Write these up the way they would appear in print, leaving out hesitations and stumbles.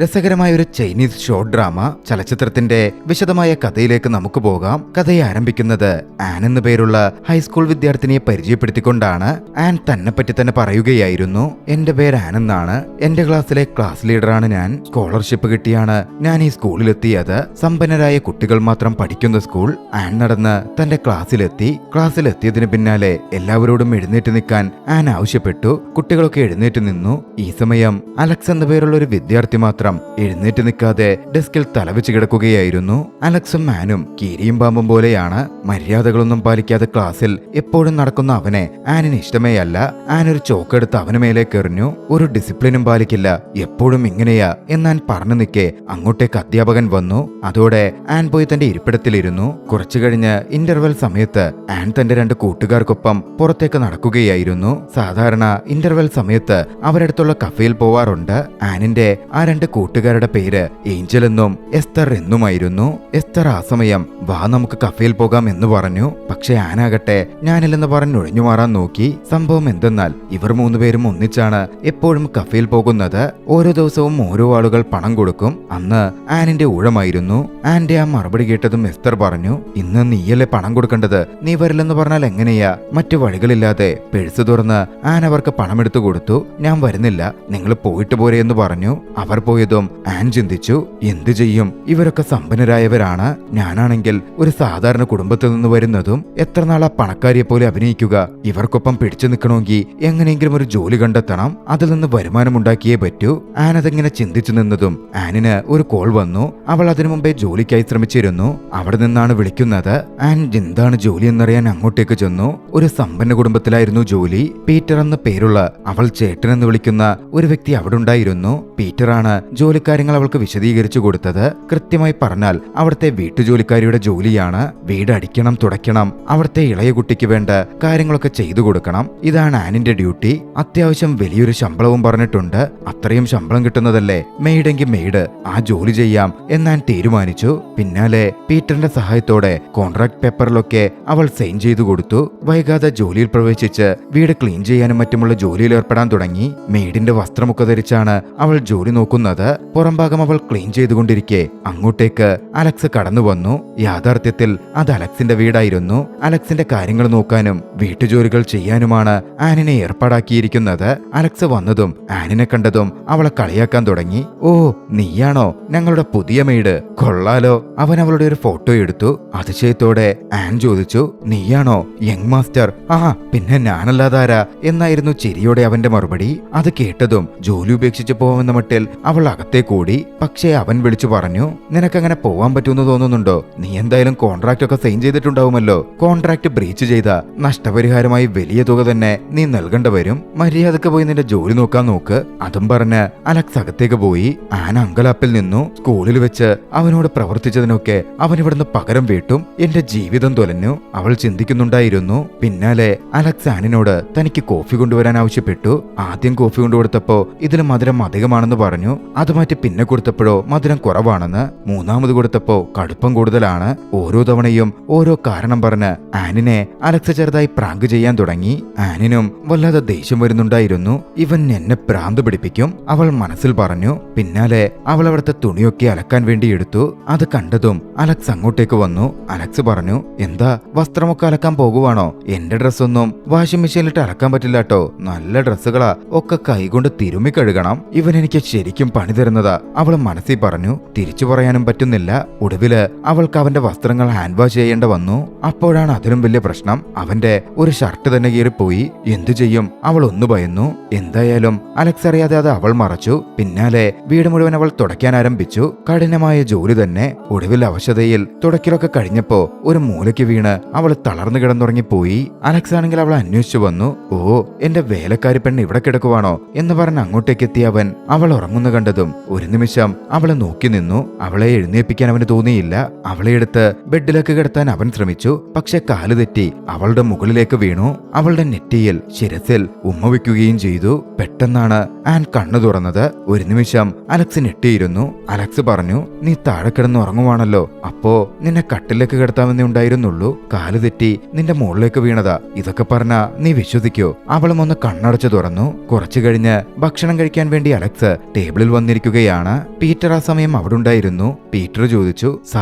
രസകരമായ ഒരു Chinese short drama ചലച്ചിത്രത്തിന്റെ വിശദമായ കഥയിലേക്ക് നമുക്ക് പോകാം. കഥയെ ആരംഭിക്കുന്നത് ആൻ എന്നു പേരുള്ള ഹൈസ്കൂൾ വിദ്യാർത്ഥിനിയെ പരിചയപ്പെടുത്തിക്കൊണ്ടാണ്. ആൻ തന്നെപ്പറ്റി തന്നെ പറയുകയായിരുന്നു. എന്റെ പേര് ആൻ എന്നാണ്. എന്റെ ക്ലാസ്സിലെ ക്ലാസ് ലീഡറാണ് ഞാൻ. സ്കോളർഷിപ്പ് കിട്ടിയാണ് ഞാൻ ഈ സ്കൂളിലെത്തിയത്. സമ്പന്നരായ കുട്ടികൾ മാത്രം പഠിക്കുന്ന സ്കൂൾ. ആൻ നടന്ന് തന്റെ ക്ലാസ്സിലെത്തിയതിന് പിന്നാലെ എല്ലാവരോടും എഴുന്നേറ്റ് നിൽക്കാൻ ആൻ ആവശ്യപ്പെട്ടു. കുട്ടികളൊക്കെ എഴുന്നേറ്റ് നിന്നു. ഈ സമയം അലക്സ് എന്ന പേരുള്ള ഒരു വിദ്യാർത്ഥി മാത്രം എഴുന്നേറ്റ് നിൽക്കാതെ ഡെസ്കിൽ തലവെച്ച് കിടക്കുകയായിരുന്നു. അലക്സും ആനും കീരിയും പാമ്പും പോലെയാണ്. മര്യാദകളൊന്നും പാലിക്കാതെ ക്ലാസ്സിൽ എപ്പോഴും നടക്കുന്ന അവനെ ആനിന് ഇഷ്ടമേ അല്ല. ആൻ ഒരു ചോക്കെടുത്ത് അവന് മേലേക്ക് എറിഞ്ഞു. ഒരു ഡിസിപ്ലിനും പാലിക്കില്ല, എപ്പോഴും ഇങ്ങനെയാ എന്നാൻ പറഞ്ഞു നിൽക്കെ അങ്ങോട്ടേക്ക് അധ്യാപകൻ വന്നു. അതോടെ ആൻ പോയി തന്റെ ഇരിപ്പിടത്തിലിരുന്നു. കുറച്ചു കഴിഞ്ഞ് ഇന്റർവെൽ സമയത്ത് ആൻ തന്റെ രണ്ട് കൂട്ടുകാർക്കൊപ്പം പുറത്തേക്ക് നടക്കുകയായിരുന്നു. സാധാരണ ഇന്റർവെൽ സമയത്ത് അവരടുത്തുള്ള കഫേയിൽ പോവാറുണ്ട്. ആനിന്റെ ആ രണ്ട് കൂട്ടുകാരുടെ പേര് ഏഞ്ചൽ എന്നും എസ്തർ എന്നുമായിരുന്നു. എസ്തർ ആ സമയം വാ നമുക്ക് കഫേയിൽ പോകാം എന്ന് പറഞ്ഞു. പക്ഷെ ആനാകട്ടെ ഞാനില്ലെന്ന് പറഞ്ഞ് ഒഴിഞ്ഞു മാറാൻ നോക്കി. സംഭവം എന്തെന്നാൽ ഇവർ മൂന്നുപേരും ഒന്നിച്ചാണ് എപ്പോഴും കഫേയിൽ പോകുന്നത്. ഓരോ ദിവസവും ഓരോ ആളുകൾ പണം കൊടുക്കും. അന്ന് ആനിന്റെ ഊഴമായിരുന്നു. ആന്റെ ആ മറുപടി കേട്ടതും എസ്തർ പറഞ്ഞു, ഇന്ന് നീയല്ലേ പണം കൊടുക്കേണ്ടത്, നീ വരില്ലെന്ന് പറഞ്ഞാൽ എങ്ങനെയാ? മറ്റു വഴികളില്ലാതെ പേഴ്സ് തുറന്ന് ആൻ അവർക്ക് പണമെടുത്തു കൊടുത്തു. ഞാൻ വരുന്നില്ല, നിങ്ങൾ പോയിട്ട് പോരെ എന്ന് പറഞ്ഞു. അവർ പോയതും ആൻ ചിന്തിച്ചു, എന്തു ചെയ്യും, ഇവരൊക്കെ സമ്പന്നരായവരാണ്. ഞാനാണെങ്കിൽ ഒരു സാധാരണ കുടുംബത്തിൽ നിന്ന് വരുന്നതും. എത്ര നാളാ പണക്കാരിയെ പോലെ അഭിനയിക്കുക? ഇവർക്കൊപ്പം പിടിച്ചു നിൽക്കണമെങ്കിൽ എങ്ങനെയെങ്കിലും ഒരു ജോലി കണ്ടെത്തണം. അതിൽ നിന്ന് വരുമാനമുണ്ടാക്കിയേ പറ്റൂ. ആൻ അതെങ്ങനെ ചിന്തിച്ചു നിന്നതും ആനിന് ഒരു കോൾ വന്നു. അവൾ അതിനു മുമ്പേ ജോലിക്കായി ശ്രമിച്ചിരുന്നു. അവിടെ നിന്നാണ് വിളിക്കുന്നത്. ആൻ എന്താണ് ജോലി എന്നറിയാൻ അങ്ങോട്ടേക്ക് ചെന്നു. ഒരു സമ്പന്ന കുടുംബത്തിലായിരുന്നു ജോലി. പീറ്റർ എന്ന പേരുള്ള അവൾ ചേട്ടൻ എന്ന് വിളിക്കുന്ന ഒരു വ്യക്തി അവിടെ ഉണ്ടായിരുന്നു. പീറ്ററാണ് ജോലിക്കാര്യങ്ങൾ അവൾക്ക് വിശദീകരിച്ചു കൊടുത്തത്. കൃത്യമായി പറഞ്ഞാൽ അവിടുത്തെ വീട്ടുജോലിക്കാരിയുടെ ജോലിയാണ്. വീട് അടിക്കണം, തുടയ്ക്കണം, അവിടുത്തെ ഇളയ കുട്ടിക്ക് വേണ്ട കാര്യങ്ങളൊക്കെ ചെയ്തു കൊടുക്കണം. ഇതാണ് ആനിന്റെ ഡ്യൂട്ടി. അത്യാവശ്യം വലിയൊരു ശമ്പളവും പറഞ്ഞിട്ടുണ്ട്. അത്രയും ശമ്പളം കിട്ടുന്നതല്ലേ മെയ്ഡെങ്കിൽ മെയ്ഡ്, ആ ജോലി ചെയ്യാം എന്നാൻ തീരുമാനിച്ചു. പിന്നാലെ പീറ്ററിന്റെ സഹായത്തോടെ കോൺട്രാക്ട് പേപ്പറിലൊക്കെ അവൾ സൈൻ ചെയ്തു കൊടുത്തു. വൈകാതെ ജോലിയിൽ പ്രവേശിച്ച് വീട് ക്ലീൻ ചെയ്യാനും മറ്റുമുള്ള ജോലിയിൽ ഏർപ്പെടാൻ തുടങ്ങി. മെയ്ഡിന്റെ വസ്ത്രമൊക്കെ ധരിച്ചാണ് അവൾ ജോലി നോക്കുന്നത്. പുറംഭാഗം അവൾ ക്ലീൻ ചെയ്തുകൊണ്ടിരിക്കെ അങ്ങോട്ടേക്ക് അലക്സ് കടന്നു വന്നു. യാഥാർത്ഥ്യത്തിൽ അത് അലക്സിന്റെ വീടായിരുന്നു. അലക്സിന്റെ കാര്യങ്ങൾ നോക്കാനും വീട്ടുജോലികൾ ചെയ്യാനുമാണ് ആനിനെ ഏർപ്പാടാക്കിയിരിക്കുന്നത്. അലക്സ് വന്നതും ആനിനെ കണ്ടതും അവളെ കളിയാക്കാൻ തുടങ്ങി. ഓ, നീയാണോ ഞങ്ങളുടെ പുതിയ മെയ്ഡ്? കൊള്ളാലോ. അവൻ അവളുടെ ഒരു ഫോട്ടോ എടുത്തു. അതിശയത്തോടെ ആൻ ചോദിച്ചു, നീയാണോ യങ് മാസ്റ്റർ? ആ, പിന്നെ ഞാനല്ലാതാരാ എന്നായിരുന്നു ചിരിയോടെ അവന്റെ മറുപടി. അത് കേട്ടതും ജോലി ഉപേക്ഷിച്ച് പോവാമെന്ന മട്ടിൽ അവൾ അകത്തേക്കൂടി. പക്ഷേ അവൻ വിളിച്ചു പറഞ്ഞു, നിനക്കങ്ങനെ പോവാൻ പറ്റുമെന്ന് തോന്നുന്നുണ്ടോ? നീ എന്തായാലും കോൺട്രാക്ട് ഒക്കെ സൈൻ ചെയ്തിട്ടുണ്ടാവുമല്ലോ. കോൺട്രാക്ട് ബ്രീച്ച് ചെയ്ത നഷ്ടപരിഹാരമായി വലിയ തുക തന്നെ നീ നൽകേണ്ടി വരും. മര്യാദക്ക് പോയി നിന്റെ ജോലി നോക്കാൻ നോക്ക്. അതും പറഞ്ഞ് അലക്സ് അകത്തേക്ക് പോയി. ആൻ അങ്കലാപ്പിൽ നിന്നു. സ്കൂളിൽ വെച്ച് അവനോട് പ്രവർത്തിച്ചതിനൊക്കെ അവൻ ഇവിടുന്ന് പകരം വീട്ടും. എന്റെ ജീവിതം തൊലഞ്ഞു അവൾ ചിന്തിക്കുന്നുണ്ടായിരുന്നു. പിന്നാലെ അലക്സ് ആനിനോട് തനിക്ക് കോഫി കൊണ്ടുവരാൻ ആവശ്യപ്പെട്ടു. ആദ്യം കോഫി കൊണ്ടുകൊടുത്തപ്പോ ഇതിൽ മധുരം അധികമാണെന്ന് പറഞ്ഞു. അത് മാറ്റി പിന്നെ കൊടുത്തപ്പോഴോ മധുരം കുറവാണെന്ന്. മൂന്നാമത് കൊടുത്തപ്പോ കടുപ്പം കൂടുതലാണ്. ഓരോ തവണയും ഓരോ കാരണം പറഞ്ഞ് ആനിനെ അലക്സ് ചെറുതായി പ്രാങ്ക് ചെയ്യാൻ തുടങ്ങി. ആനിനും വല്ലാതെ ദേഷ്യം വരുന്നുണ്ടായിരുന്നു. ഇവൻ എന്നെ ഭ്രാന്ത് പിടിപ്പിക്കും, അവൾ മനസ്സിൽ പറഞ്ഞു. പിന്നാലെ അവൾ അവിടുത്തെ തുണിയൊക്കെ അലക്കാൻ വേണ്ടി എടുത്തു. അത് കണ്ടതും അലക്സ് അങ്ങോട്ടേക്ക് വന്നു. അലക്സ് പറഞ്ഞു, എന്താ വസ്ത്രമൊക്കെ അലക്കാൻ പോകുവാണോ? എന്റെ ഡ്രസ്സൊന്നും വാഷിംഗ് മെഷീനിലിട്ട് അലക്കാൻ പറ്റില്ലാട്ടോ. നല്ല ഡ്രസ്സുകളാ, ഒക്കെ കൈകൊണ്ട് തിരുമ്മി കഴുകണം. ഇവൻ എനിക്ക് ശരിക്കും പണി തരുന്നതാ, അവൾ മനസ്സിൽ പറഞ്ഞു. തിരിച്ചു പറയാനും പറ്റുന്നില്ല. ഒടുവില് അവൾക്ക് അവന്റെ വസ്ത്രങ്ങൾ ഹാൻഡ് വാഷ് ചെയ്യേണ്ട വന്നു. അപ്പോഴാണ് അതിലും വലിയ പ്രശ്നം. അവന്റെ ഒരു ഷർട്ട് തന്നെ കീറിപ്പോയി. എന്തു ചെയ്യും? അവൾ ഒന്ന് ഭയന്നു. എന്തായാലും അലക്സ് അറിയാതെ അത് അവൾ മറച്ചു. പിന്നാലെ വീട് മുഴുവൻ അവൾ തുടയ്ക്കാൻ ആരംഭിച്ചു. കഠിനമായ ജോലി തന്നെ. ഒടുവിൽ അവശതയിൽ തുടയ്ക്കലൊക്കെ കഴിഞ്ഞപ്പോ ഒരു മൂലയ്ക്ക് വീണ് അവൾ തളർന്നു കിടന്നുറങ്ങിപ്പോയി. അലക്സ് ആണെങ്കിൽ അവളെ അന്വേഷിച്ചു വന്നു. ഓ, എന്റെ വേലക്കാരി പെണ്ണ് ഇവിടെ കിടക്കുവാണോ എന്ന് പറഞ്ഞ് അങ്ങോട്ടേക്ക് എത്തിയ അവൻ അവൾ ഉറങ്ങുന്നു കണ്ടതും ഒരു നിമിഷം അവളെ നോക്കി നിന്നു. അവളെ എഴുന്നേൽപ്പിക്കാൻ അവന് തോന്നിയില്ല. അവളെ എടുത്ത് ബെഡിലേക്ക് കിടത്താൻ അവൻ ശ്രമിച്ചു. പക്ഷെ കാല് തെറ്റി അവളുടെ മുകളിലേക്ക് വീണു. അവളുടെ നെറ്റിയിൽ ശിരസിൽ ഉമ്മ വയ്ക്കുകയും ചെയ്തു. പെട്ടെന്നാണ് ആൻ കണ്ണു തുറന്നത്. ഒരു നിമിഷം അലക്സ് ഞെട്ടിയിരുന്നു. അലക്സ് പറഞ്ഞു, നീ താഴെ കിടന്ന് ഉറങ്ങുവാണല്ലോ, അപ്പോ നിന്നെ കട്ടിലേക്ക് കിടത്താമെന്നേ ഉണ്ടായിരുന്നുള്ളൂ. കാല് തെറ്റി നിന്റെ മുകളിലേക്ക് വീണതാ. ഇതൊക്കെ പറഞ്ഞാ നീ വിശ്വസിക്കോ? അവളും ഒന്ന് കണ്ണടച്ചു തുറന്നു. കുറച്ചു കഴിഞ്ഞ് ഭക്ഷണം കഴിക്കാൻ വേണ്ടി അലക്സ് ടേബിളിൽ വന്നിരുന്നു. വന്നിരിക്കുകയാണ്. പീറ്റർ ആ സമയം അവിടെ ഉണ്ടായിരുന്നു. പീറ്റർ ചോദിച്ചു,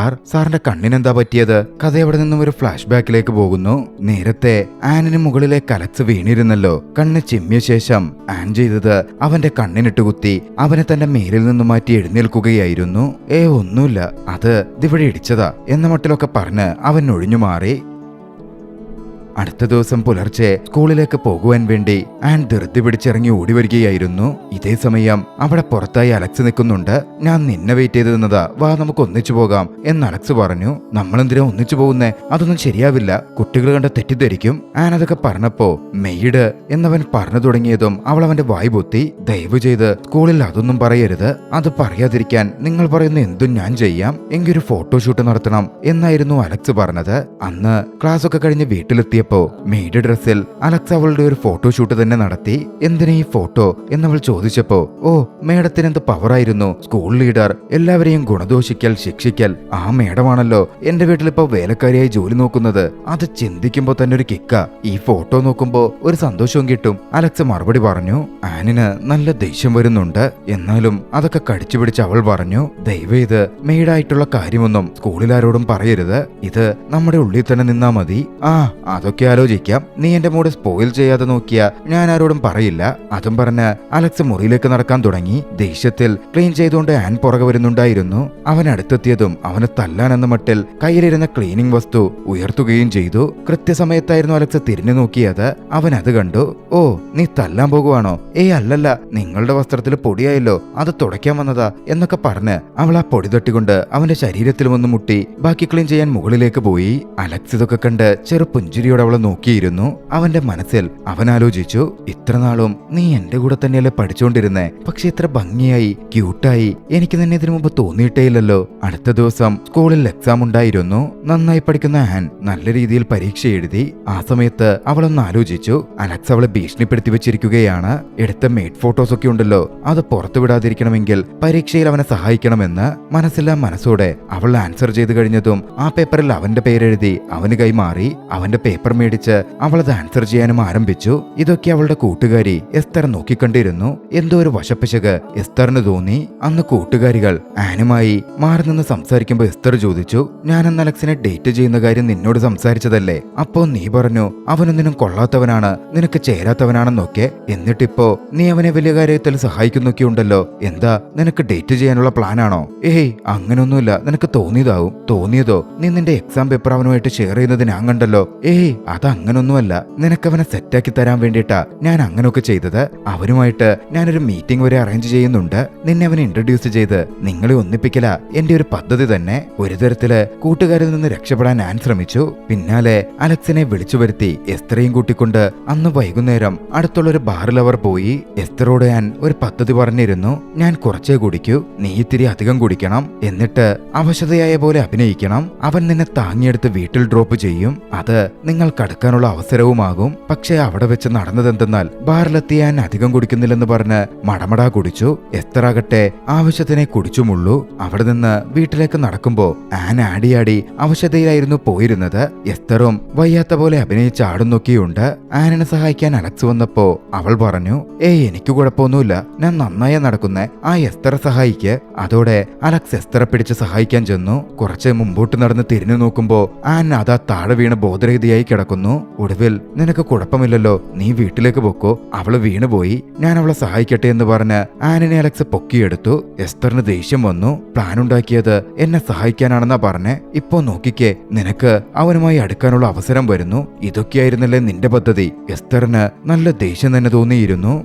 സാറിന്റെ കണ്ണിനെന്താ പറ്റിയത്? കഥ അവിടെ നിന്നും ഒരു ഫ്ലാഷ് ബാക്കിലേക്ക് പോകുന്നു. നേരത്തെ ആനിന് മുകളിലേക്ക് അലക്സ് വീണിരുന്നല്ലോ. കണ്ണ് ചിമ്മിയ ശേഷം ആൻ ചെയ്തത് അവന്റെ കണ്ണിനിട്ട് കുത്തി അവനെ തന്റെ മേലിൽ നിന്ന് മാറ്റി എഴുന്നേൽക്കുകയായിരുന്നു. ഒന്നുമില്ല, അത് ഇതിവിടെ ഇടിച്ചതാ എന്ന മട്ടിലൊക്കെ പറഞ്ഞ് അവൻ ഒഴിഞ്ഞു മാറി. അടുത്ത ദിവസം പുലർച്ചെ സ്കൂളിലേക്ക് പോകുവാൻ വേണ്ടി ആൻ ധൃതി പിടിച്ചിറങ്ങി ഓടി വരികയായിരുന്നു. ഇതേ സമയം അവിടെ പുറത്തായി അലക്സ് നിൽക്കുന്നുണ്ട്. ഞാൻ നിന്നെ വെയിറ്റ് ചെയ്ത് നിന്നതാ, വാ നമുക്ക് ഒന്നിച്ചു പോകാം എന്ന് അലക്സ് പറഞ്ഞു. നമ്മളെന്തിനാ ഒന്നിച്ചു പോകുന്നേ? അതൊന്നും ശരിയാവില്ല, കുട്ടികൾ കണ്ട് തെറ്റിദ്ധരിക്കും. ആൻ അതൊക്കെ പറഞ്ഞപ്പോ മെയ്ഡ് എന്നവൻ പറഞ്ഞു തുടങ്ങിയതും അവൾ അവന്റെ വായി പൊത്തി. ദയവ് ചെയ്ത് സ്കൂളിൽ അതൊന്നും പറയരുത്. അത് പറയാതിരിക്കാൻ നിങ്ങൾ പറയുന്ന എന്തും ഞാൻ ചെയ്യാം. എങ്കിൽ ഒരു ഫോട്ടോഷൂട്ട് നടത്തണം എന്നായിരുന്നു അലക്സ് പറഞ്ഞത്. അന്ന് ക്ലാസ് ഒക്കെ കഴിഞ്ഞ് വീട്ടിലെത്തിയ മെയ്ഡ് ഡ്രസ്സിൽ അലക്സ് അവളുടെ ഒരു ഫോട്ടോഷൂട്ട് തന്നെ നടത്തി. എന്തിനാ ഈ ഫോട്ടോ എന്നവൾ ചോദിച്ചപ്പോ, മേഡത്തിന് എന്ത് പവറായിരുന്നു, സ്കൂൾ ലീഡർ, എല്ലാവരെയും ഗുണദോഷിക്കൽ, ശിക്ഷിക്കൽ. ആ മേഡമാണല്ലോ എന്റെ വീട്ടിലിപ്പോ വേലക്കാരിയായി ജോലി നോക്കുന്നത്. അത് ചിന്തിക്കുമ്പോ തന്നെ ഒരു കിക്ക. ഈ ഫോട്ടോ നോക്കുമ്പോ ഒരു സന്തോഷവും കിട്ടും. അലക്സ് മറുപടി പറഞ്ഞു. ആനിന് നല്ല ദേഷ്യം വരുന്നുണ്ട്. എന്നാലും അതൊക്കെ കടിച്ചു പിടിച്ച് അവൾ പറഞ്ഞു, ദയവേത് മെയ്ഡായിട്ടുള്ള കാര്യമൊന്നും സ്കൂളിൽ ആരോടും പറയരുത്. ഇത് നമ്മുടെ ഉള്ളിൽ തന്നെ നിന്നാ മതി. അതൊക്കെ ആലോചിക്കാം. നീ എന്റെ മൂഡ് സ്പോയിൽ ചെയ്യാതെ നോക്കിയാ ഞാൻ ആരോടും പറയില്ല. അതും പറഞ്ഞ് അലക്സ് മുറിയിലേക്ക് നടക്കാൻ തുടങ്ങി. ദേഷ്യത്തിൽ ക്ലീൻ ചെയ്തുകൊണ്ട് ആൻ പുറകെ വരുന്നുണ്ടായിരുന്നു. അവൻ അടുത്തെത്തിയതും അവനെ തല്ലാനെന്ന മട്ടിൽ കയ്യിലിരുന്ന ക്ലീനിങ് വസ്തു ഉയർത്തുകയും ചെയ്തു. കൃത്യസമയത്തായിരുന്നു അലക്സ് തിരിഞ്ഞു നോക്കിയത്. അവൻ അത് കണ്ടു. നീ തല്ലാൻ പോകുവാണോ? അല്ലല്ല, നിങ്ങളുടെ വസ്ത്രത്തിൽ പൊടിയായല്ലോ, അത് തുടയ്ക്കാൻ വന്നതാ എന്നൊക്കെ പറഞ്ഞ് അവൾ ആ പൊടി തട്ടിക്കൊണ്ട് അവന്റെ ശരീരത്തിൽ വന്ന് മുട്ടി ബാക്കി ക്ലീൻ ചെയ്യാൻ മുകളിലേക്ക് പോയി. അലക്സ് ഇതൊക്കെ കണ്ട് ചെറു പുഞ്ചിരിയോടെ അവളെ നോക്കിയിരുന്നു. അവന്റെ മനസ്സിൽ അവൻ ആലോചിച്ചു, ഇത്രനാളും നീ എന്റെ കൂടെ തന്നെയല്ലേ പഠിച്ചുകൊണ്ടിരുന്നേ, പക്ഷെ ഇത്ര ഭംഗിയായി ക്യൂട്ടായി എനിക്ക് തന്നെ ഇതിനു മുമ്പ് തോന്നിയിട്ടേയില്ലല്ലോ. അടുത്ത ദിവസം സ്കൂളിൽ എക്സാം ഉണ്ടായിരുന്നു. നന്നായി പഠിക്കുന്ന ആൻ നല്ല രീതിയിൽ പരീക്ഷ എഴുതി. ആ സമയത്ത് അവളൊന്ന് ആലോചിച്ചു, അലക്സ് അവളെ ഭീഷണിപ്പെടുത്തി വെച്ചിരിക്കുകയാണ്. എടുത്ത മെയ്ഡ് ഫോട്ടോസ് ഒക്കെ ഉണ്ടല്ലോ, അത് പുറത്തു വിടാതിരിക്കണമെങ്കിൽ പരീക്ഷയിൽ അവനെ സഹായിക്കണമെന്ന്. മനസ്സില്ലാ മനസ്സോടെ അവൾ ആൻസർ ചെയ്തു കഴിഞ്ഞതും ആ പേപ്പറിൽ അവന്റെ പേരെഴുതി അവന് കൈമാറി. അവന്റെ പേപ്പർ മേടിച്ച് അവളത് ആൻസർ ചെയ്യാനും ആരംഭിച്ചു. ഇതൊക്കെ അവളുടെ കൂട്ടുകാരി എസ്തർ നോക്കിക്കണ്ടിരുന്നു. എന്തോ ഒരു വശപ്പിശക് എസ്തറിന് തോന്നി. അന്ന് കൂട്ടുകാരികൾ ആനുമായി മാറി നിന്ന് സംസാരിക്കുമ്പോ എസ്തർ ചോദിച്ചു, ഞാനെന്ന് അലക്സിനെ ഡേറ്റ് ചെയ്യുന്ന കാര്യം നിന്നോട് സംസാരിച്ചതല്ലേ? അപ്പോ നീ പറഞ്ഞു അവനൊന്നിനും കൊള്ളാത്തവനാണ്, നിനക്ക് ചേരാത്തവനാണെന്നൊക്കെ. എന്നിട്ടിപ്പോ നീ അവനെ വലിയ കാര്യത്തിൽ സഹായിക്കുന്നൊക്കെ ഉണ്ടല്ലോ. എന്താ നിനക്ക് ഡേറ്റ് ചെയ്യാനുള്ള പ്ലാനാണോ? അങ്ങനൊന്നുമില്ല, നിനക്ക് തോന്നിയതാവും. തോന്നിയതോ? നീ നിന്റെ എക്സാം പേപ്പർ അവനുമായിട്ട് ഷെയർ ചെയ്യുന്നത് ഞാൻ കണ്ടല്ലോ. അതങ്ങനൊന്നുമല്ല, നിനക്കവനെ സെറ്റാക്കി തരാൻ വേണ്ടിയിട്ടാ ഞാൻ അങ്ങനെയൊക്കെ ചെയ്തത്. അവനുമായിട്ട് ഞാനൊരു മീറ്റിംഗ് വരെ അറേഞ്ച് ചെയ്യുന്നുണ്ട്. നിന്നെ അവനെ ഇൻട്രൊഡ്യൂസ് ചെയ്ത് നിങ്ങളെ ഒന്നിപ്പിക്കല എന്റെ ഒരു പദ്ധതി തന്നെ. ഒരു തരത്തില് കൂട്ടുകാരിൽ നിന്ന് രക്ഷപ്പെടാൻ ഞാൻ ശ്രമിച്ചു. പിന്നാലെ അലക്സിനെ വിളിച്ചു വരുത്തി എസ്തറയും കൂട്ടിക്കൊണ്ട് അന്ന് വൈകുന്നേരം അടുത്തുള്ളൊരു ബാറിൽ അവർ പോയി. എസ്തറോട് ഞാൻ ഒരു പദ്ധതി പറഞ്ഞിരുന്നു, ഞാൻ കുറച്ചേ കുടിക്കൂ, നീ ഇത്തിരി അധികം കുടിക്കണം, എന്നിട്ട് അവശതയായ പോലെ അഭിനയിക്കണം. അവൻ നിന്നെ താങ്ങിയെടുത്ത് വീട്ടിൽ ഡ്രോപ്പ് ചെയ്യും. അത് നിങ്ങൾ കടക്കാനുള്ള അവസരവുമാകും. പക്ഷെ അവിടെ വെച്ച് നടന്നതെന്തെന്നാൽ ബാറിലെത്തിയ ഞാൻ അധികം കുടിക്കുന്നില്ലെന്ന് പറഞ്ഞ് മടമടാ കുടിച്ചു. എസ്തറാകട്ടെ ആവശ്യത്തിനെ കുടിച്ചുമുള്ളൂ. അവിടെ നിന്ന് വീട്ടിലേക്ക് നടക്കുമ്പോ ആൻ ആടിയാടി അവശതയിലായിരുന്നു പോയിരുന്നത്. എസ്തറും വയ്യാത്ത പോലെ അഭിനയിച്ച് ആടുന്നൊക്കെയുണ്ട്. ആനിനെ സഹായിക്കാൻ അലക്സ് വന്നപ്പോ അവൾ പറഞ്ഞു, എനിക്ക് കുഴപ്പമൊന്നുമില്ല, ഞാൻ നന്നായി നടക്കുന്നേ, ആ എസ്തറെ സഹായിക്ക്. അതോടെ അലക്സ് എസ്തറെ പിടിച്ച് സഹായിക്കാൻ ചെന്നു. കുറച്ച് മുമ്പോട്ട് നടന്ന് തിരിഞ്ഞു നോക്കുമ്പോ ആൻ അതാ താഴെ വീണ് ബോധരഹിതയായി കിടക്കുന്നു. ഒടുവിൽ നിനക്ക് കുഴപ്പമില്ലല്ലോ, നീ വീട്ടിലേക്ക് പൊക്കോ, അവള് വീണുപോയി, ഞാൻ അവളെ സഹായിക്കട്ടെ എന്ന് പറഞ്ഞ് ആനിനെ അലക്സ് പൊക്കിയെടുത്തു. എസ്തറിന് ദേഷ്യം വന്നു. പ്ലാൻ ഉണ്ടാക്കിയത് എന്നെ സഹായിക്കാനാണെന്നാ പറഞ്ഞേ. ഇപ്പോ നോക്കിക്കേ, നിനക്ക് അവനുമായി അടുക്കാനുള്ള അവസരം വരുന്നു. ഇതൊക്കെയായിരുന്നല്ലേ നിന്റെ പദ്ധതി. എസ്തറിന് നല്ല ദേഷ്യം തന്നെ തോന്നിയിരുന്നു.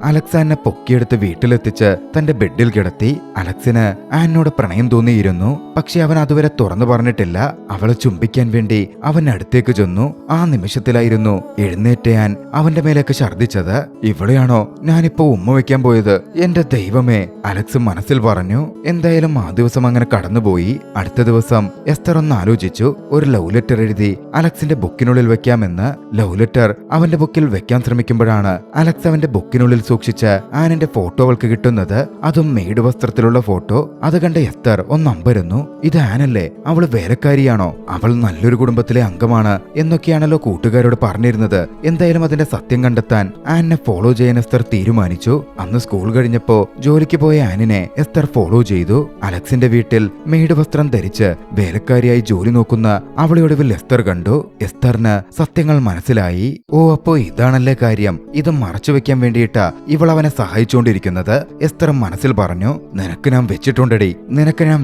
അലക്സ് ആനെ പൊക്കിയെടുത്ത് വീട്ടിലെത്തിച്ച് തന്റെ ബെഡിൽ കിടത്തി. അലക്സിന് ആനോട് പ്രണയം തോന്നിയിരുന്നു. പക്ഷെ അവൻ അതുവരെ തുറന്നു പറഞ്ഞിട്ടില്ല. അവളെ ചുംബിക്കാൻ വേണ്ടി അവൻ അടുത്തേക്ക് ചെന്നു. ആ നിമിഷത്തിലായിരുന്നു എഴുന്നേറ്റ് ആൻ അവന്റെ മേലേക്ക് ഛർദിച്ചത്. ഇവിടെയാണോ ഞാനിപ്പോ ഉമ്മ വെക്കാൻ പോയത്? എന്റെ ദൈവമേ, അലക്സ് മനസ്സിൽ പറഞ്ഞു. എന്തായാലും ആ ദിവസം അങ്ങനെ കടന്നുപോയി. അടുത്ത ദിവസം എസ്തർ ഒന്ന് ആലോചിച്ചു. ഒരു ലവ് ലെറ്റർ എഴുതി അലക്സിന്റെ ബുക്കിനുള്ളിൽ വെക്കാമെന്ന്. ലവ് ലെറ്റർ അവന്റെ ബുക്കിൽ വെക്കാൻ ശ്രമിക്കുമ്പോഴാണ് അലക്സ് അവന്റെ ബുക്കിനുള്ളിൽ സൂക്ഷിച്ച ആനിന്റെ ഫോട്ടോ അവൾക്ക് കിട്ടുന്നത്. അതും മെയ്ഡ് വസ്ത്രത്തിലുള്ള ഫോട്ടോ. അത് കണ്ട എസ്തർ ഒന്നമ്പരുന്നു. ഇത് ആനല്ലേ? അവള് വേലക്കാരിയാണോ? അവൾ നല്ലൊരു കുടുംബത്തിലെ അംഗമാണ് എന്നൊക്കെയാണല്ലോ കൂട്ടുകാരോട് പറഞ്ഞിരുന്നത്. എന്തായാലും അതിന്റെ സത്യം കണ്ടെത്താൻ ആനിനെ ഫോളോ ചെയ്യാൻ എസ്തർ തീരുമാനിച്ചു. അന്ന് സ്കൂൾ കഴിഞ്ഞപ്പോ ജോലിക്ക് പോയ ആനിനെ എസ്തർ ഫോളോ ചെയ്തു. അലക്സിന്റെ വീട്ടിൽ മെയ്ഡ് വസ്ത്രം ധരിച്ച് വേലക്കാരിയായി ജോലി നോക്കുന്ന അവളെ ഒടുവിൽ എസ്തർ കണ്ടു. എസ്തറിന് സത്യങ്ങൾ മനസ്സിലായി. ഓ, അപ്പോ ഇതാണല്ലേ കാര്യം. ഇത് മറച്ചു വെക്കാൻ വേണ്ടിയിട്ടാ ഇവൾ അവനെ സഹായിച്ചുകൊണ്ടിരിക്കുന്നത്. എസ്തർ മനസ്സിൽ പറഞ്ഞു. നിനക്ക് ഞാൻ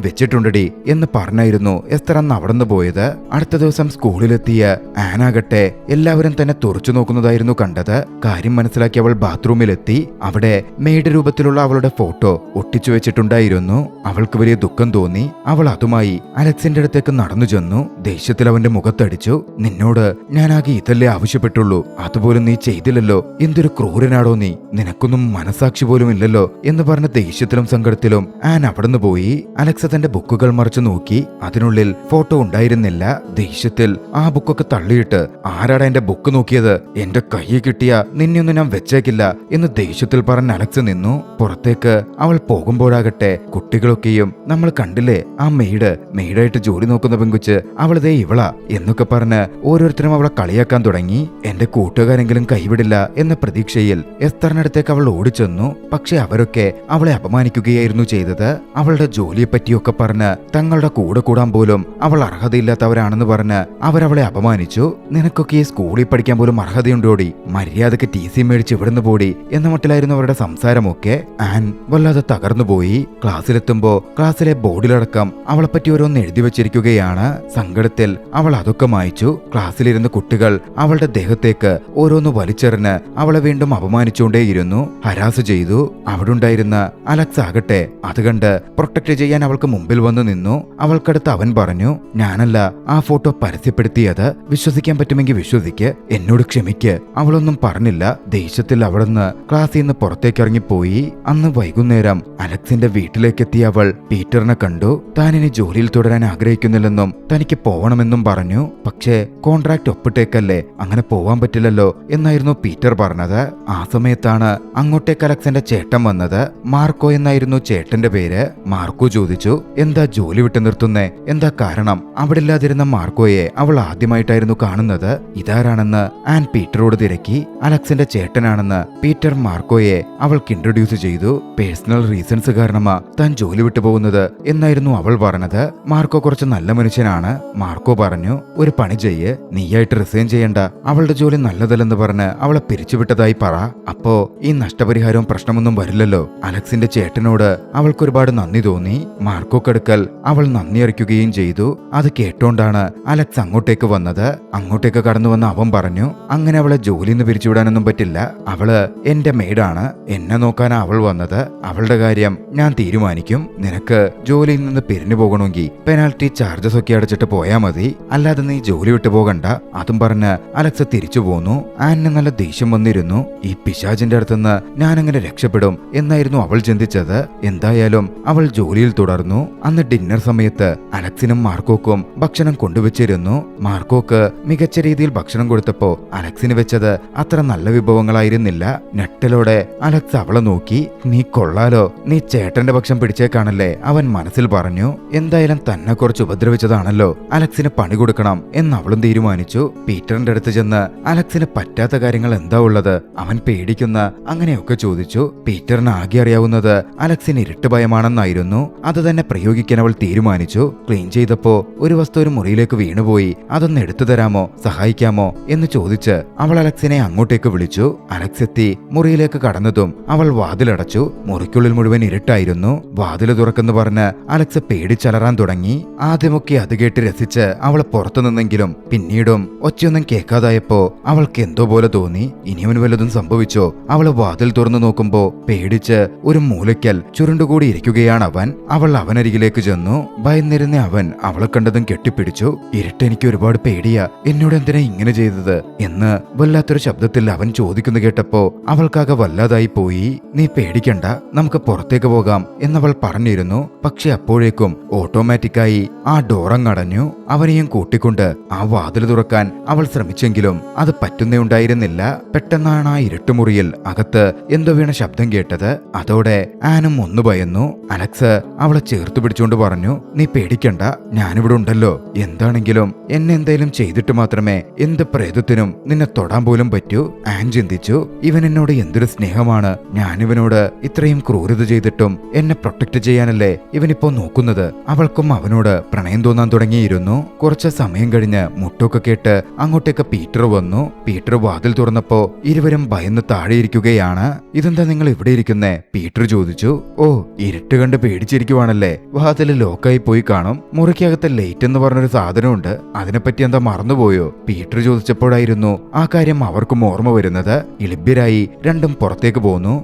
വെച്ചിട്ടുണ്ടടി എന്ന് പറഞ്ഞായിരുന്നു എസ്തർ അന്ന് അവിടുന്ന് പോയത്. അടുത്ത ദിവസം സ്കൂളിലെത്തിയ ആനാകട്ടെ എല്ലാവരും തന്നെ തുറച്ചു നോക്കുന്നതായിരുന്നു കണ്ടത്. കാര്യം മനസ്സിലാക്കി അവൾ ബാത്റൂമിലെത്തി. അവിടെ മെയ്ഡ് രൂപത്തിലുള്ള അവളുടെ ഫോട്ടോ ഒട്ടിച്ചു വെച്ചിട്ടുണ്ടായിരുന്നു. അവൾക്ക് വലിയ ദുഃഖം തോന്നി. അവൾ അതുമായി അലക്സിന്റെ അടുത്തേക്ക് നടന്നു ചെന്നു. ദേഷ്യത്തിൽ അവന്റെ മുഖത്തടിച്ചു. നിന്നോട് ഞാനാകെ ഇതല്ലേ ആവശ്യപ്പെട്ടുള്ളൂ, അതുപോലും നീ ചെയ്തില്ലല്ലോ. എന്തൊരു ക്രൂരനാടോ നീ, നിനക്കൊന്നും മനസാക്ഷി പോലും ഇല്ലല്ലോ എന്ന് പറഞ്ഞ ദേഷ്യത്തിലും സങ്കടത്തിലും ആൻ അവിടുന്ന് പോയി. അലക്സ തന്റെ ബുക്കുകൾ മറിച്ചു നോക്കി. അതിനുള്ളിൽ ഫോട്ടോ ഉണ്ടായിരുന്നില്ല. ദേഷ്യത്തിൽ ആ ബുക്കൊക്കെ തള്ളിയിട്ട്, ആരാടാ എന്റെ ബുക്ക് നോക്കിയത്? എന്റെ കയ്യിൽ കിട്ടിയ നിന്നെയൊന്നും ഞാൻ വെച്ചേക്കില്ല എന്ന് ദേഷ്യത്തിൽ പറഞ്ഞ അലക്സ് നിന്നു. പുറത്തേക്ക് അവൾ പോകുമ്പോഴാകട്ടെ കുട്ടികളൊക്കെയും, നമ്മൾ കണ്ടില്ലേ ആ മെയ്ഡായിട്ട് ജോലി നോക്കുന്ന പെങ്കുച്ച്, അവളിതേ ഇവളാ എന്നൊക്കെ പറഞ്ഞ് ഓരോരുത്തരും അവളെ കളിയാക്കാൻ തുടങ്ങി. എന്റെ കൂട്ടുകാരെങ്കിലും കൈവിടില്ല എന്ന പ്രതീക്ഷയിൽ എസ്തറിനടുത്തേക്ക് അവൾ ഓടിച്ചെന്നു. പക്ഷെ അവരൊക്കെ അവളെ അപമാനിക്കുകയായിരുന്നു ചെയ്തത്. അവളുടെ ജോലിയെ പറ്റിയൊക്കെ പറഞ്ഞ് തങ്ങളുടെ കൂടെ കൂടാൻ പോലും അവൾ അർഹതയില്ലാത്തവരാണെന്ന് പറഞ്ഞ് അവരവളെ അപമാനിച്ചു. നിനക്കൊക്കെ ഈ സ്കൂളിൽ പഠിക്കാൻ പോലും അർഹതയുണ്ടോടി, മര്യാദക്ക് TC മേടിച്ച് ഇവിടുന്ന് പോടി എന്ന മട്ടിലായിരുന്നു അവരുടെ സംസാരമൊക്കെ. ആൻ വല്ലാതെ തകർന്നുപോയി. ക്ലാസ്സിലെത്തുമ്പോ ക്ലാസ്സിലെ ബോർഡിലടക്കം അവളെപ്പറ്റി ഓരോന്ന് എഴുതി വെച്ചിരിക്കുകയാണ്. സങ്കടത്തിൽ അവൾ അതൊക്കെ മായ്ച്ചു. ക്ലാസ്സിലിരുന്ന കുട്ടികൾ അവളുടെ ദേഹത്തേക്ക് ഓരോന്ന് വലിച്ചെറിഞ്ഞ് അവളെ വീണ്ടും അപമാനിച്ചുകൊണ്ടേയിരുന്നു, ഹരാസ് ചെയ്തു. അവിടുണ്ടായിരുന്ന അലക്സ് ആകട്ടെ അത് കണ്ട് പ്രൊട്ടക്ട് ചെയ്യാൻ അവൾക്ക് മുമ്പിൽ വന്നു നിന്നു. അവൾക്കടുത്ത് അവൻ പറഞ്ഞു, ഞാനല്ല ആ ഫോട്ടോ പരസ്യപ്പെടുത്തിയത്, വിശ്വസിക്കാൻ പറ്റുമെങ്കിൽ വിശ്വസിക്ക്, എന്നോട് ക്ഷമിക്ക്. അവളൊന്നും പറഞ്ഞില്ല. ദേഷ്യത്തിൽ അവിടുന്ന് ക്ലാസ്സിൽ നിന്ന് പുറത്തേക്ക് ഇറങ്ങിപ്പോയി. അന്ന് വൈകുന്നേരം അലക്സിന്റെ വീട്ടിലേക്കെത്തിയ അവൾ പീറ്ററിനെ കണ്ടു. താൻ ഇനി ജോലിയിൽ തുടരാൻ ആഗ്രഹിക്കുന്നില്ലെന്നും തനിക്ക് പോവണമെന്നും പറഞ്ഞു. പക്ഷേ കോൺട്രാക്ട് ഒപ്പിട്ടേക്കല്ലേ, അങ്ങനെ പോവാൻ പറ്റില്ലല്ലോ എന്നായിരുന്നു പീറ്റർ പറഞ്ഞത്. ആ സമയത്താണ് അങ്ങോട്ടേക്ക് അലക്സിന്റെ ചേട്ടൻ വന്നത്. മാർക്കോ എന്നായിരുന്നു ചേട്ടന്റെ പേര്. മാർക്കോ ചോദിച്ചു, എന്താ ജോലി വിട്ടു നിർത്തുന്നേ? എന്താ കാരണം? അവിടെ ഇല്ലാതിരുന്ന മാർക്കോയെ അവൾ ആദ്യമായിട്ടായിരുന്നു കാണുന്നത്. ഇതാരാണെന്ന് ആൻ പീറ്ററോട് തിരക്കി. അലക്സിന്റെ ചേട്ടനാണെന്ന് പീറ്റർ മാർക്കോയെ അവൾക്ക് ഇൻട്രൊഡ്യൂസ് ചെയ്തു. പേഴ്സണൽ റീസൺസ് കാരണമാ താൻ ജോലി വിട്ടു പോകുന്നത് എന്നായിരുന്നു അവൾ പറഞ്ഞത്. മാർക്കോ കുറച്ച് നല്ല മനുഷ്യനാണ്. മാർക്കോ പറഞ്ഞു, ഒരു പണി ചെയ്യ്, നീയായിട്ട് റിസൈൻ ചെയ്യണ്ട. അവളുടെ ജോലി നല്ലതല്ലെന്ന് പറഞ്ഞ് അവളെ പിരിച്ചുവിട്ടതായി പറ. അപ്പോ ഈ നഷ്ടപരിഹാരവും പ്രശ്നമൊന്നും വരില്ലല്ലോ. അലക്സിന്റെ ചേട്ടനോട് അവൾക്ക് ഒരുപാട് നന്ദി തോന്നി. മാർക്കോക്കടുക്കൽ അവൾ നന്ദി അറിയിക്കുകയും ചെയ്തു. അത് കേട്ടോണ്ടാണ് അലക്സ് അങ്ങോട്ടേക്ക് വന്നത്. അങ്ങോട്ടേക്ക് കടന്നു വന്ന അവൻ പറഞ്ഞു, അങ്ങനെ അവളെ ജോലിയിൽ നിന്ന് പിരിച്ചുവിടാനൊന്നും പറ്റില്ല. അവള് എന്റെ മെയ്ഡാണ്. എന്നെ നോക്കാനാ അവൾ വന്നത്. അവളുടെ കാര്യം ഞാൻ തീരുമാനിക്കും. നിനക്ക് ജോലിയിൽ നിന്ന് പിരിഞ്ഞു പോകണമെങ്കിൽ പെനാൽറ്റി ചാർജസ് ഒക്കെ അടച്ചിട്ട് പോയാ മതി, അല്ലാതെ നീ ജോലി വിട്ടു പോകണ്ട. അതും പറഞ്ഞ് അലക്സ് തിരിച്ചു പോന്നു. ആനിന് നല്ല ദേഷ്യം വന്നിരുന്നു. ഈ പിശാചിന്റെ അടുത്തുനിന്ന് ഞാനെങ്ങനെ രക്ഷപ്പെടും എന്നായിരുന്നു അവൾ ചിന്തിച്ചത്. എന്തായാലും അവൾ ജോലിയിൽ തുടർന്നു. അന്ന് ഡിന്നർ സമയത്ത് അലക്സിനും മാർക്കോക്കും ഭക്ഷണം കൊണ്ടുവച്ചിരുന്നു. മാർക്കോക്ക് മികച്ച രീതിയിൽ ഭക്ഷണം കൊടുത്തപ്പോ അലക്സിന് വെച്ചത് അത്ര നല്ല വിഭവങ്ങളായിരുന്നില്ല. ഞെട്ടലോടെ അലക്സ് അവളെ നോക്കി. നീ കൊള്ളാലോ, നീ ചേട്ടന്റെ പക്ഷം പിടിച്ചേക്കാണല്ലേ അവൻ മനസ്സിൽ പറഞ്ഞു. എന്തായാലും തന്നെ കുറച്ച് ഉപദ്രവിച്ചതാണല്ലോ, അലക്സിന് പണി കൊടുക്കണം എന്ന് അവളും തീരുമാനിച്ചു. പീറ്ററിന്റെ അടുത്ത് ചെന്ന് അലക്സിന് പറ്റാത്ത കാര്യങ്ങൾ എന്താ ഉള്ളത്, അവൻ പേടിക്കുന്ന അങ്ങനെയൊക്കെ ചോദിച്ചു. പീറ്ററിന് ആകെ അറിയാവുന്നത് അലക്സിന് ഇരുട്ട് ഭയമാണെന്നായിരുന്നു. അത് തന്നെ പ്രയോഗിക്കാൻ അവൾ തീരുമാനിച്ചു. ക്ലീൻ ചെയ്തപ്പോ ഒരു വസ്തു ഒരു മുറിയിലേക്ക് വീണുപോയി. അതൊന്ന് എടുത്തു തരാമോ, സഹായിക്കാമോ എന്ന് ചോദിച്ച് അവൾ അലക്സിനെ അങ്ങോട്ടേക്ക് വിളിച്ചു. അലക്സ് എത്തി മുറിയിലേക്ക് കടന്നതും അവൾ വാതിലടച്ചു. മുറിക്കുള്ളിൽ മുഴുവൻ ഇരുട്ടായിരുന്നു. വാതില് തുറക്കെന്ന് പറഞ്ഞ് അലക്സ് പേടിച്ചലറാൻ തുടങ്ങി. ആദ്യമൊക്കെ അത് കേട്ട് രസിച്ച് അവൾ പുറത്തു നിന്നെങ്കിലും പിന്നീടും ഒച്ചയൊന്നും കേൾക്കാതായപ്പോ അവൾക്ക് എന്തോ പോലെ തോന്നി. ഇനിയവന് വല്ലതും സംഭവിച്ചോ? അവള് വാതിൽ തുറന്നു നോക്കുമ്പോ പേടിച്ച് ഒരു മൂലയ്ക്കൽ ചുരുണ്ടുകൂടി ഇരിക്കുകയാണ് അവൻ. അവൾ അവനരികിലേക്ക് ചെന്നു. ഭയന്നിരുന്ന അവൻ അവളെ കണ്ടതും കെട്ടിപ്പിടിച്ചു. ഇരുട്ടെനിക്ക് ഒരുപാട് പേടിയാ, എന്നോട് എന്തിനാ ഇങ്ങനെ ചെയ്തത് എന്ന് വല്ലാത്തൊരു ശബ്ദത്തിൽ അവൻ ചോദിക്കുന്നു കേട്ടപ്പോ അവൾക്കാകെ വല്ലാതായി പോയി. നീ പേടിക്കണ്ട, നമുക്ക് പുറത്തേക്ക് പോകാം എന്നവൾ പറഞ്ഞിരുന്നു. പക്ഷെ അപ്പോഴേക്കും ഓട്ടോമാറ്റിക്കായി ആ ഡോറങ്ങടഞ്ഞു. അവനെയും കൂട്ടിക്കൊണ്ട് ആ വാതിൽ തുറക്കാൻ അവൾ ശ്രമിച്ചെങ്കിലും അത് പറ്റുന്നേ ഉണ്ടായിരുന്നില്ല. പെട്ടെന്നാണ് ആ ഇരുട്ടുമുറിയിൽ അകത്ത് എന്തോ വീണ ശബ്ദം കേട്ടത്. അതോടെ ആനും ഒന്ന് ഭയന്നു. അലക്സ് അവളെ ചേർത്ത് പിടിച്ചുകൊണ്ട് പറഞ്ഞു, നീ പേടിക്കണ്ട, ഞാനിവിടെ ഉണ്ടല്ലോ. എന്താണെങ്കിലും എന്നെ എന്തായാലും ചെയ്തിട്ട് മാത്രമേ എന്ത് പ്രേതത്തിനും നിന്നെ തൊടാൻ പോലും പറ്റൂ. ആൻ ചിന്തിച്ചു, ഇവൻ എന്നോട് എന്തൊരു സ്നേഹമാണ്. ഞാനിവനോട് ഇത്രയും ക്രൂരത ചെയ്തിട്ടും എന്നെ പ്രൊട്ടക്ട് ചെയ്യാനല്ലേ ഇവനിപ്പോ നോക്കുന്നത്. അവൾക്കും അവനോട് പ്രണയം തോന്നാൻ തുടങ്ങിയിരുന്നു. കുറച്ച് സമയം കഴിഞ്ഞ് മുട്ടൊക്കെ കേട്ട് അങ്ങോട്ടേക്ക് പീറ്റർ വന്നു. പീറ്റർ വാതിൽ തുറന്നപ്പോ ഇരുവരും ഭയന്ന് താഴെയിരിക്കുകയാണ്. ഇതെന്താ നിങ്ങൾ ഇവിടെ ഇരിക്കുന്നേ? പീറ്റർ ചോദിച്ചു. ഓ, ഇരുട്ട് കണ്ട് പേടിച്ചിരിക്കുവാണല്ലേ? വാതില് ലോക്കായി പോയി കാണും. മുറിക്കകത്തെ ലൈറ്റ് എന്ന് പറഞ്ഞൊരു സാധനമുണ്ട്, അതിനെപ്പറ്റി എന്താ മറന്നുപോയോ? പീറ്റർ ചോദിച്ചപ്പോഴായിരുന്നു ആ കാര്യം അവർക്കും ഓർമ്മ വരുന്നത്. ഇളിബ്യരായി രണ്ടും പുറത്തേക്ക് പോന്നു.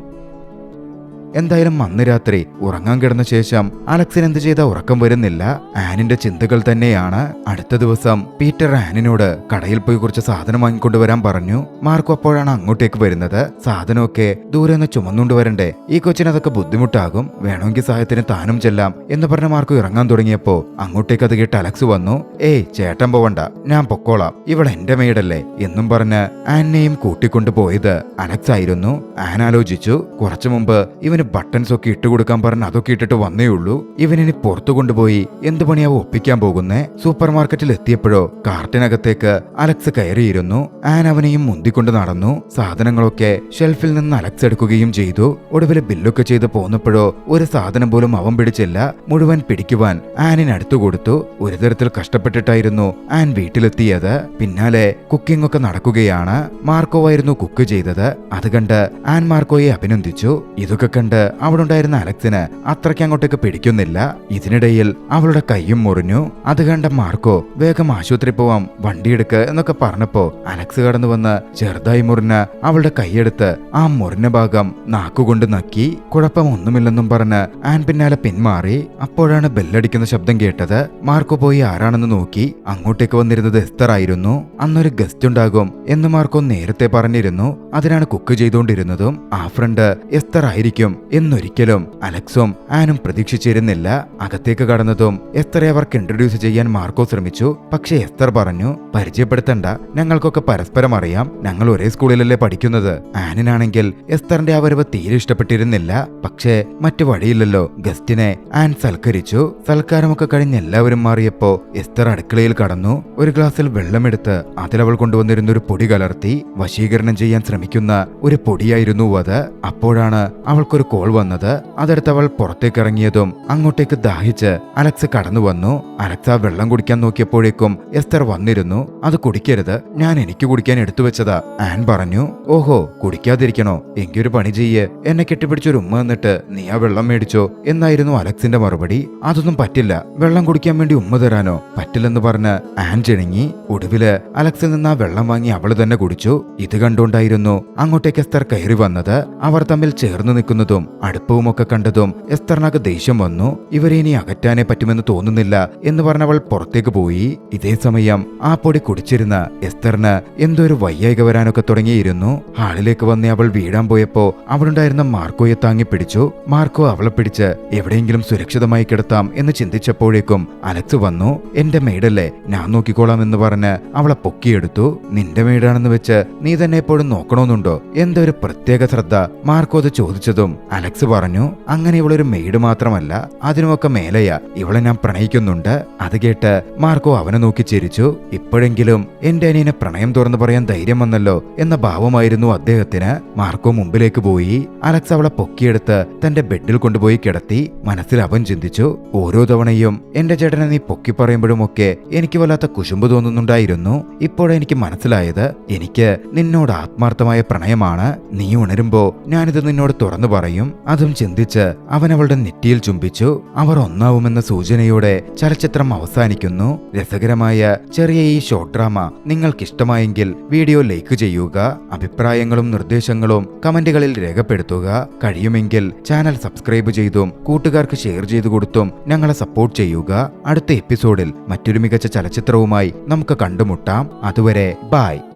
എന്തായാലും അന്ന് രാത്രി ഉറങ്ങാൻ കിടന്ന ശേഷം അലക്സിന് എന്ത് ചെയ്ത ഉറക്കം വരുന്നില്ല. ആനിന്റെ ചിന്തകൾ തന്നെയാണ്. അടുത്ത ദിവസം പീറ്റർ ആനിനോട് കടയിൽ പോയി കുറച്ച് സാധനം വാങ്ങിക്കൊണ്ടുവരാൻ പറഞ്ഞു. മാർക്കോ അപ്പോഴാണ് അങ്ങോട്ടേക്ക് വരുന്നത്. സാധനമൊക്കെ ദൂരെ നിന്ന് ചുമന്നുകൊണ്ട് വരണ്ടേ, ഈ കൊച്ചിനതൊക്കെ ബുദ്ധിമുട്ടാകും, വേണമെങ്കിൽ സഹായത്തിന് താനും ചെല്ലാം എന്ന് പറഞ്ഞ മാർക്കോ ഇറങ്ങാൻ തുടങ്ങിയപ്പോ അങ്ങോട്ടേക്ക് അത് കേട്ട് അലക്സ് വന്നു. ഏയ് ചേട്ടൻ പോവണ്ട, ഞാൻ പൊക്കോളാം, ഇവൾ എന്റെ മെയ്ഡല്ലേ എന്നും പറഞ്ഞ് ആനെയും കൂട്ടിക്കൊണ്ടു പോയത് അലക്സ് ആയിരുന്നു. ആൻ ആലോചിച്ചു, കുറച്ചു മുമ്പ് ഇവന് ബട്ടൺസ് ഒക്കെ ഇട്ടുകൊടുക്കാൻ പറഞ്ഞ് അതൊക്കെ ഇട്ടിട്ട് വന്നേ ഉള്ളൂ. ഇവനിനി പുറത്തു കൊണ്ടുപോയി എന്ത് പണിയാവോ ഒപ്പിക്കാൻ പോകുന്നേ? സൂപ്പർ മാർക്കറ്റിൽ എത്തിയപ്പോഴോ കാർട്ടിനകത്തേക്ക് അലക്സ് കയറിയിരുന്നു. ആൻ അവനെയും മുന്തിക്കൊണ്ട് നടന്നു. സാധനങ്ങളൊക്കെ ഷെൽഫിൽ നിന്ന് അലക്സ് എടുക്കുകയും ചെയ്തു. ഒടുവിൽ ബില്ലൊക്കെ ചെയ്ത് പോന്നപ്പോഴോ ഒരു സാധനം പോലും അവൻ പിടിച്ചില്ല. മുഴുവൻ പിടിക്കുവാൻ ആനിനടുത്തു കൊടുത്തു. ഒരു തരത്തിൽ കഷ്ടപ്പെട്ടിട്ടായിരുന്നു ആൻ വീട്ടിലെത്തിയത്. പിന്നാലെ കുക്കിംഗ് ഒക്കെ നടക്കുകയാണ്. മാർക്കോ ആയിരുന്നു കുക്ക് ചെയ്തത്. അത് കണ്ട് ആൻ മാർക്കോയെ അഭിനന്ദിച്ചു. ഇതൊക്കെ കണ്ട് അവിടെ ഉണ്ടായിരുന്ന അലക്സിന് അത്രയ്ക്ക് അങ്ങോട്ടേക്ക് പിടിക്കുന്നില്ല. ഇതിനിടയിൽ അവളുടെ കൈയും മുറിഞ്ഞു. അത് കണ്ട മാർക്കോ വേഗം ആശുപത്രി പോവാം, വണ്ടിയെടുക്ക് എന്നൊക്കെ പറഞ്ഞപ്പോ അലക്സ് കടന്നു വന്ന് ചെറുതായി മുറിഞ്ഞ അവളുടെ കൈയെടുത്ത് ആ മുറിഞ്ഞ ഭാഗം നാക്കുകൊണ്ട് നക്കി. കുഴപ്പമൊന്നുമില്ലെന്നും പറഞ്ഞ് ആൻ പിന്നാലെ പിന്മാറി. അപ്പോഴാണ് ബെല്ലടിക്കുന്ന ശബ്ദം കേട്ടത്. മാർക്കോ പോയി ആരാണെന്ന് നോക്കി. അങ്ങോട്ടേക്ക് വന്നിരുന്നത് എസ്തർ ആയിരുന്നു. അന്നൊരു ഗസ്റ്റ് ഉണ്ടാകും എന്ന് മാർക്കോ നേരത്തെ പറഞ്ഞിരുന്നു. അതിനാണ് കുക്ക് ചെയ്തുകൊണ്ടിരുന്നതും. ആ ഫ്രണ്ട് എസ്തർ ആയിരിക്കും എന്നൊരിക്കലും അലക്സും ആനും പ്രതീക്ഷിച്ചിരുന്നില്ല. അകത്തേക്ക് കടന്നതും എസ്തറെ അവർക്ക് ഇൻട്രൊഡ്യൂസ് ചെയ്യാൻ മാർക്കോ ശ്രമിച്ചു. പക്ഷെ എസ്തർ പറഞ്ഞു, പരിചയപ്പെടുത്തണ്ട, ഞങ്ങൾക്കൊക്കെ പരസ്പരം അറിയാം, ഞങ്ങൾ ഒരേ സ്കൂളിലല്ലേ പഠിക്കുന്നത്. ആനിനാണെങ്കിൽ എസ്തറിന്റെ ആ വരവ് തീരെ ഇഷ്ടപ്പെട്ടിരുന്നില്ല. പക്ഷേ മറ്റു വഴിയില്ലല്ലോ. ഗസ്റ്റിനെ ആൻ സൽക്കരിച്ചു. സൽക്കാരമൊക്കെ കഴിഞ്ഞ് എല്ലാവരും മാറിയപ്പോ എസ്തർ അടുക്കളയിൽ കടന്നു. ഒരു ഗ്ലാസ്സിൽ വെള്ളമെടുത്ത് അതിലവൾ കൊണ്ടുവന്നിരുന്ന ഒരു പൊടി കലർത്തി. വശീകരണം ചെയ്യാൻ ശ്രമിക്കുന്ന ഒരു പൊടിയായിരുന്നു അത്. അപ്പോഴാണ് അവൾക്കൊരു കോൾ വന്നത്. അതെടുത്ത് അവൾ പുറത്തേക്ക് ഇറങ്ങിയതും അങ്ങോട്ടേക്ക് ദാഹിച്ച് അലക്സ് കടന്നു വന്നു. അലക്സ് ആ വെള്ളം കുടിക്കാൻ നോക്കിയപ്പോഴേക്കും എസ്തർ വന്നിരുന്നു. അത് കുടിക്കരുത്, ഞാൻ എനിക്ക് കുടിക്കാൻ എടുത്തു വെച്ചതാ. ആൻ പറഞ്ഞു. ഓഹോ, കുടിക്കാതിരിക്കണോ? എങ്കിയൊരു പണി ചെയ്യ്, എന്നെ കെട്ടിപ്പിടിച്ചൊരു ഉമ്മ എന്നിട്ട് നീ ആ വെള്ളം മേടിച്ചോ എന്നായിരുന്നു അലക്സിന്റെ മറുപടി. അതൊന്നും പറ്റില്ല, വെള്ളം കുടിക്കാൻ വേണ്ടി ഉമ്മ തരാനോ? പറ്റില്ലെന്ന് പറഞ്ഞ് ആൻ ചെണുങ്ങി. ഒടുവില് അലക്സിൽ നിന്ന് ആ വെള്ളം വാങ്ങി അവള് തന്നെ കുടിച്ചു. ഇത് കണ്ടുകൊണ്ടായിരുന്നു അങ്ങോട്ടേക്ക് എസ്തർ കയറി വന്നത്. അവർ തമ്മിൽ ചേർന്ന് നിൽക്കുന്നതും അടുപ്പവുമൊക്കെ കണ്ടതും എസ്തറിനൊക്കെ ദേഷ്യം വന്നു. ഇവരെ ഇനി അകറ്റാനേ പറ്റുമെന്ന് തോന്നുന്നില്ല എന്ന് പറഞ്ഞവൾ പുറത്തേക്ക് പോയി. ഇതേ സമയം ആ പൊടി കുടിച്ചിരുന്ന എസ്തറിന് എന്തോ ഒരു വയ്യായിക വരാനൊക്കെ തുടങ്ങിയിരുന്നു. ഹാളിലേക്ക് വന്ന് അവൾ വീഴാൻ പോയപ്പോ അവളുണ്ടായിരുന്ന മാർക്കോയെ താങ്ങി പിടിച്ചു. മാർക്കോ അവളെ പിടിച്ച് എവിടെയെങ്കിലും സുരക്ഷിതമായി കിടത്താം എന്ന് ചിന്തിച്ചപ്പോഴേക്കും അലക്സ് വന്നു. എന്റെ മെയ്ഡല്ലേ, ഞാൻ നോക്കിക്കോളാം എന്ന് പറഞ്ഞ് അവളെ പൊക്കിയെടുത്തു. നിന്റെ മെയ്ഡാണെന്ന് വെച്ച് നീ തന്നെ എപ്പോഴും നോക്കണമെന്നുണ്ടോ? എന്തോ ഒരു പ്രത്യേക ശ്രദ്ധ മാർക്കോ അത് ചോദിച്ചതും അലക്സ് പറഞ്ഞു, അങ്ങനെ ഇവളൊരു മെയ്ഡ് മാത്രമല്ല, അതിനുമൊക്കെ മേലെയാ, ഇവളെ ഞാൻ പ്രണയിക്കുന്നുണ്ട്. അത് കേട്ട് മാർക്കോ അവനെ നോക്കി ചിരിച്ചു. ഇപ്പോഴെങ്കിലും എന്റെ അനിയനെ പ്രണയം തുറന്നു പറയാൻ ധൈര്യം വന്നല്ലോ എന്ന ഭാവമായിരുന്നു അദ്ദേഹത്തിന്. മാർക്കോ മുമ്പിലേക്ക് പോയി. അലക്സ് അവളെ പൊക്കിയെടുത്ത് തന്റെ ബെഡിൽ കൊണ്ടുപോയി കിടത്തി. മനസ്സിൽ അവൻ ചിന്തിച്ചു, ഓരോ തവണയും എന്റെ ചേട്ടനെ നീ പൊക്കി പറയുമ്പോഴുമൊക്കെ എനിക്ക് വല്ലാത്ത കുശുമ്പ് തോന്നുന്നുണ്ടായിരുന്നു. ഇപ്പോഴെനിക്ക് മനസ്സിലായത് എനിക്ക് നിന്നോട് ആത്മാർത്ഥമായ പ്രണയമാണ്. നീ ഉണരുമ്പോ ഞാനിത് നിന്നോട് തുറന്നു പറയും. അതും ചിന്തിച്ച് അവൻ അവളുടെ നെറ്റിയിൽ ചുംബിച്ചു. അവർ ഒന്നാവുമെന്ന സൂചനയോടെ ചലച്ചിത്രം അവസാനിക്കുന്നു. രസകരമായ ചെറിയ ഈ ഷോർട്ട് ഡ്രാമ നിങ്ങൾക്കിഷ്ടമായെങ്കിൽ വീഡിയോ ലൈക്ക് ചെയ്യുക. അഭിപ്രായങ്ങളും നിർദ്ദേശങ്ങളും കമന്റുകളിൽ രേഖപ്പെടുത്തുക. കഴിയുമെങ്കിൽ ചാനൽ സബ്സ്ക്രൈബ് ചെയ്തും കൂട്ടുകാർക്ക് ഷെയർ ചെയ്തു കൊടുത്തും ഞങ്ങളെ സപ്പോർട്ട് ചെയ്യുക. അടുത്ത എപ്പിസോഡിൽ മറ്റൊരു മികച്ച ചലച്ചിത്രവുമായി നമുക്ക് കണ്ടുമുട്ടാം. അതുവരെ ബൈ.